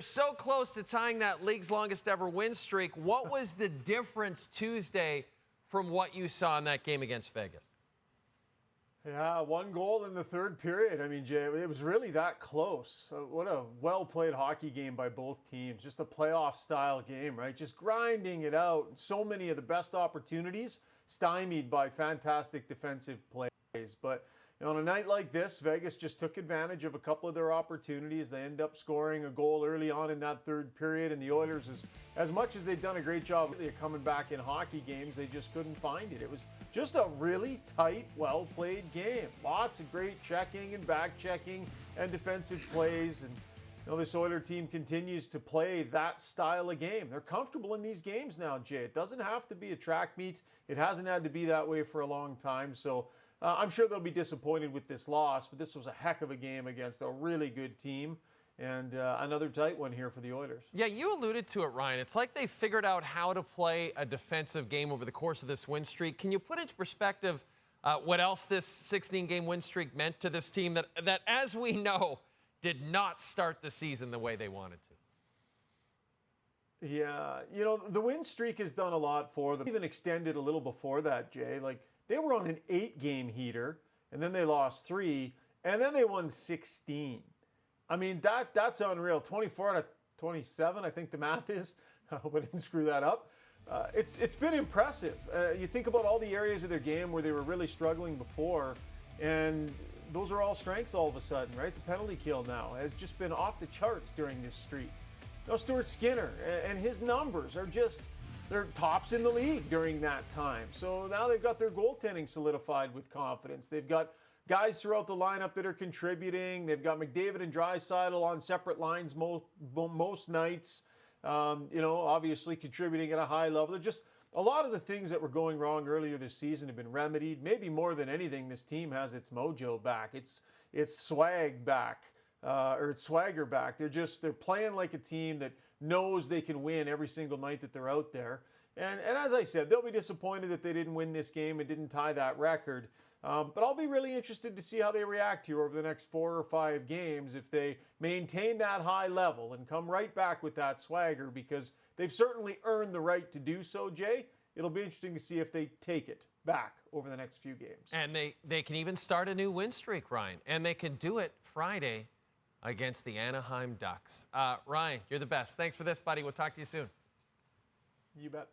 they're so close to tying that league's longest ever win streak. What was the difference Tuesday from what you saw in that game against Vegas? Yeah, one goal in the third period. I mean, Jay, it was really that close. What a well-played hockey game by both teams. Just a playoff-style game, right? Just grinding it out. So many of the best opportunities stymied by fantastic defensive plays. But on a night like this, Vegas just took advantage of a couple of their opportunities. They end up scoring a goal early on in that third period, and the Oilers, as much as they've done a great job coming back in hockey games, they just couldn't find it. It was just a really tight, well-played game. Lots of great checking and back-checking and defensive plays, and this Oiler team continues to play that style of game. They're comfortable in these games now, Jay. It doesn't have to be a track meet. It hasn't had to be that way for a long time, so I'm sure they'll be disappointed with this loss, but this was a heck of a game against a really good team, and another tight one here for the Oilers. Yeah, you alluded to it, Ryan. It's like they figured out how to play a defensive game over the course of this win streak. Can you put into perspective what else this 16-game win streak meant to this team that, as we know, did not start the season the way they wanted to? Yeah, the win streak has done a lot for them. Even extended a little before that, Jay. They were on an 8-game heater, and then they lost 3, and then they won 16. I mean, that's unreal. 24 out of 27, I think the math is. I hope I didn't screw that up. It's been impressive. You think about all the areas of their game where they were really struggling before, and those are all strengths all of a sudden, right? The penalty kill now has just been off the charts during this streak. Stuart Skinner and his numbers are just, they're tops in the league during that time. So now they've got their goaltending solidified with confidence. They've got guys throughout the lineup that are contributing. They've got McDavid and Draisaitl on separate lines most nights, obviously contributing at a high level. They're just, a lot of the things that were going wrong earlier this season have been remedied. Maybe more than anything, this team has its mojo back. It's swag back. Or it's swagger back. They're playing like a team that knows they can win every single night that they're out there. And as I said, they'll be disappointed that they didn't win this game and didn't tie that record. But I'll be really interested to see how they react here over the next 4 or 5 games if they maintain that high level and come right back with that swagger, because they've certainly earned the right to do so, Jay. It'll be interesting to see if they take it back over the next few games. And they can even start a new win streak, Ryan. And they can do it Friday against the Anaheim Ducks. Ryan, you're the best. Thanks for this, buddy. We'll talk to you soon. You bet.